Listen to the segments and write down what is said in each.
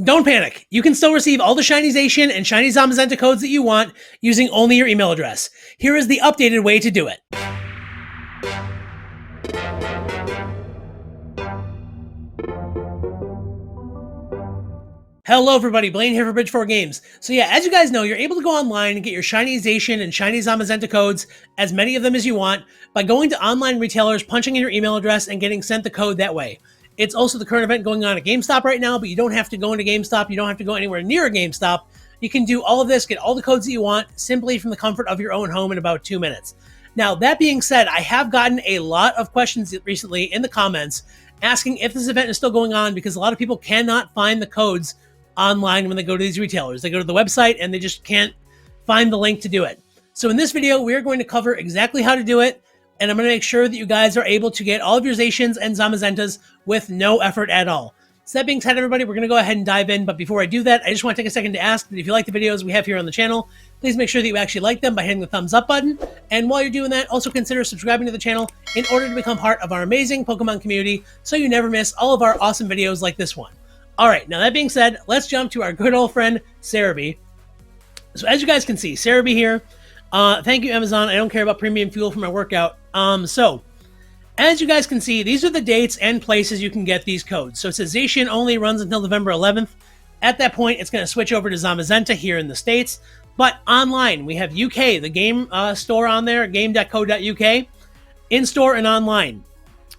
Don't panic. You can still receive all the Shiny Zacian and Shiny Zamazenta codes that you want using only your email address. Here is the updated way to do it. Hello everybody, Blaine here for Bridge4 Games. So yeah, as you guys know, you're able to go online and get your Shiny Zacian and Shiny Zamazenta codes, as many of them as you want, by going to online retailers, punching in your email address, and getting sent the code that way. It's also the current event going on at GameStop right now, but you don't have to go into GameStop, you don't have to go anywhere near a GameStop. You can do all of this, get all the codes that you want, simply from the comfort of your own home in about 2 minutes. Now, that being said, I have gotten a lot of questions recently in the comments asking if this event is still going on, because a lot of people cannot find the codes online when they go to these retailers. They go to the website and they just can't find the link to do it. So in this video, we're going to cover exactly how to do it, and I'm going to make sure that you guys are able to get all of your Zacians and Zamazentas with no effort at all. So that being said, everybody, we're going to go ahead and dive in. But before I do that, I just want to take a second to ask that if you like the videos we have here on the channel, please make sure that you actually like them by hitting the thumbs up button. And while you're doing that, also consider subscribing to the channel in order to become part of our amazing Pokemon community so you never miss all of our awesome videos like this one. All right, now that being said, let's jump to our good old friend, Cerebi. So as you guys can see, Cerebi here. Thank you, Amazon. I don't care about premium fuel for my workout. So as you guys can see, these are the dates and places you can get these codes. So it says Zacian only runs until November 11th. At that point, it's going to switch over to Zamazenta here in the States. But online, we have UK, the game store on there, game.co.uk, in-store and online.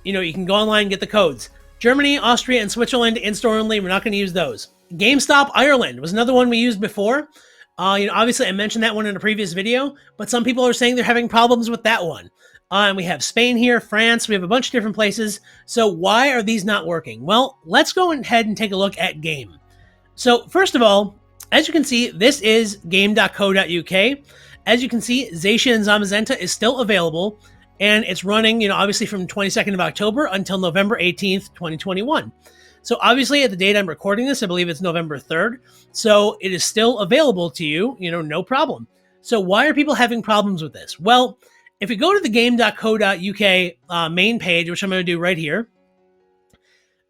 You know, you can go online and get the codes. Germany, Austria, and Switzerland in-store only. We're not going to use those. GameStop Ireland was another one we used before. Obviously, I mentioned that one in a previous video, but some people are saying they're having problems with that one. And we have Spain here, France. We have a bunch of different places. So why are these not working? Well, let's go ahead and take a look at Game. So first of all, as you can see, this is game.co.uk. As you can see, Zacian and Zamazenta is still available. And it's running, obviously from 22nd of October until November 18th, 2021. So obviously at the date I'm recording this, I believe it's November 3rd. So it is still available to you, no problem. So why are people having problems with this? Well, if we go to the game.co.uk main page, which I'm going to do right here,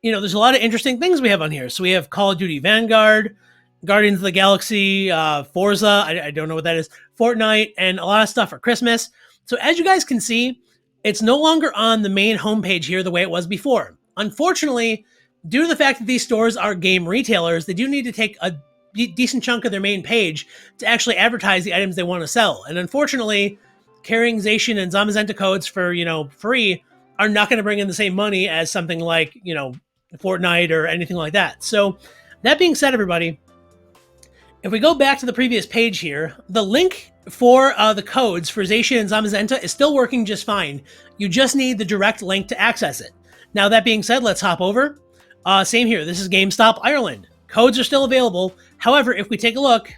there's a lot of interesting things we have on here. So we have Call of Duty Vanguard, Guardians of the Galaxy, Forza, I don't know what that is, Fortnite, and a lot of stuff for Christmas. So as you guys can see, it's no longer on the main homepage here the way it was before. Unfortunately, due to the fact that these stores are game retailers, they do need to take a decent chunk of their main page to actually advertise the items they want to sell. And unfortunately, carrying Zacian and Zamazenta codes for, free are not going to bring in the same money as something like, Fortnite or anything like that. So that being said, everybody, if we go back to the previous page here, the link for the codes for Zacian and Zamazenta is still working just fine. You just need the direct link to access it. Now, that being said, let's hop over. Same here. This is GameStop Ireland. Codes are still available. However, if we take a look,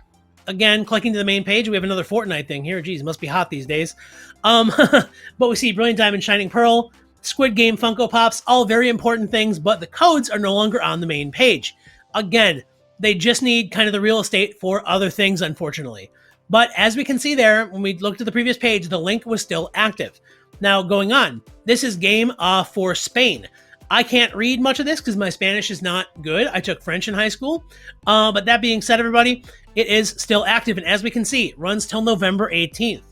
again, clicking to the main page, we have another Fortnite thing here. Geez, it must be hot these days. But we see Brilliant Diamond, Shining Pearl, Squid Game, Funko Pops, all very important things, but the codes are no longer on the main page. Again, they just need kind of the real estate for other things, unfortunately. But as we can see there, when we looked at the previous page, the link was still active. Now, going on, this is game for Spain. I can't read much of this because my Spanish is not good. I took French in high school. But that being said, everybody, it is still active. And as we can see, it runs till November 18th.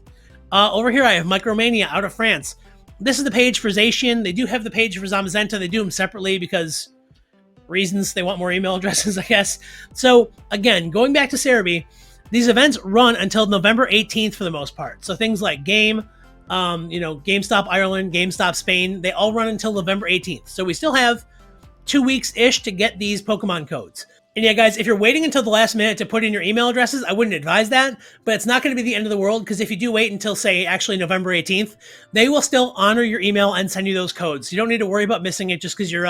Over here, I have Micromania out of France. This is the page for Zacian. They do have the page for Zamazenta. They do them separately because reasons. They want more email addresses, I guess. So again, going back to Cerebi, these events run until November 18th for the most part. So things like Game, GameStop Ireland, GameStop Spain, they all run until November 18th. So we still have 2 weeks-ish to get these Pokemon codes. And yeah, guys, if you're waiting until the last minute to put in your email addresses, I wouldn't advise that, but it's not going to be the end of the world, because if you do wait until, say, actually November 18th, they will still honor your email and send you those codes. You don't need to worry about missing it just because you're,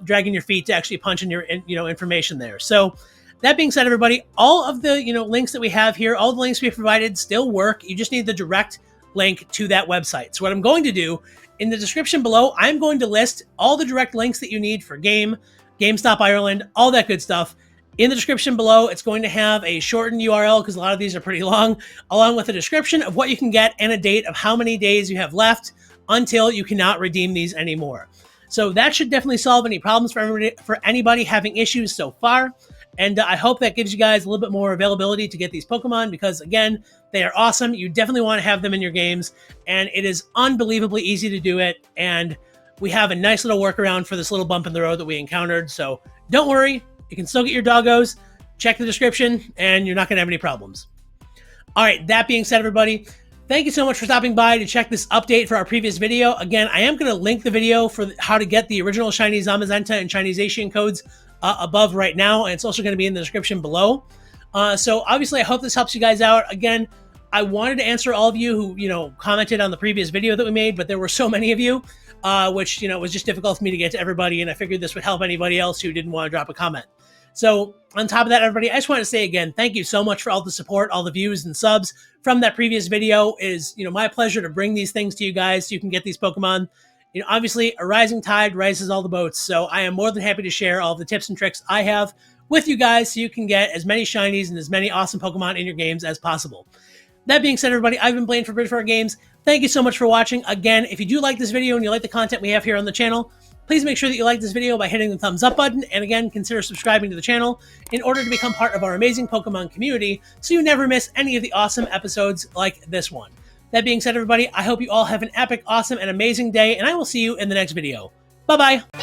dragging your feet to actually punch in your, information there. So that being said, everybody, all of the, links that we have here, all the links we provided still work. You just need the direct link to that website. So what I'm going to do in the description below, I'm going to list all the direct links that you need for GameStop Ireland, all that good stuff. In the description below, it's going to have a shortened URL because a lot of these are pretty long, along with a description of what you can get and a date of how many days you have left until you cannot redeem these anymore. So that should definitely solve any problems for anybody having issues so far. And I hope that gives you guys a little bit more availability to get these Pokemon because, again, they are awesome. You definitely want to have them in your games, and it is unbelievably easy to do it. And we have a nice little workaround for this little bump in the road that we encountered. So don't worry, you can still get your doggos. Check the description, and you're not going to have any problems. All right, that being said, everybody, thank you so much for stopping by to check this update for our previous video. Again, I am going to link the video for how to get the original Shiny Zamazenta and Shiny Zacian codes above right now, and it's also going to be in the description below. So obviously, I hope this helps you guys out. Again, I wanted to answer all of you who, commented on the previous video that we made, but there were so many of you, which, was just difficult for me to get to everybody, and I figured this would help anybody else who didn't want to drop a comment. So on top of that, everybody, I just want to say again, thank you so much for all the support, all the views and subs from that previous video. It is, my pleasure to bring these things to you guys so you can get these Pokemon. Obviously, a rising tide rises all the boats, so I am more than happy to share all the tips and tricks I have with you guys so you can get as many shinies and as many awesome Pokemon in your games as possible. That being said, everybody, I've been playing for Bridge for Games. Thank you so much for watching. Again, if you do like this video and you like the content we have here on the channel, please make sure that you like this video by hitting the thumbs up button, and again, consider subscribing to the channel in order to become part of our amazing Pokemon community so you never miss any of the awesome episodes like this one. That being said, everybody, I hope you all have an epic, awesome, and amazing day, and I will see you in the next video. Bye-bye!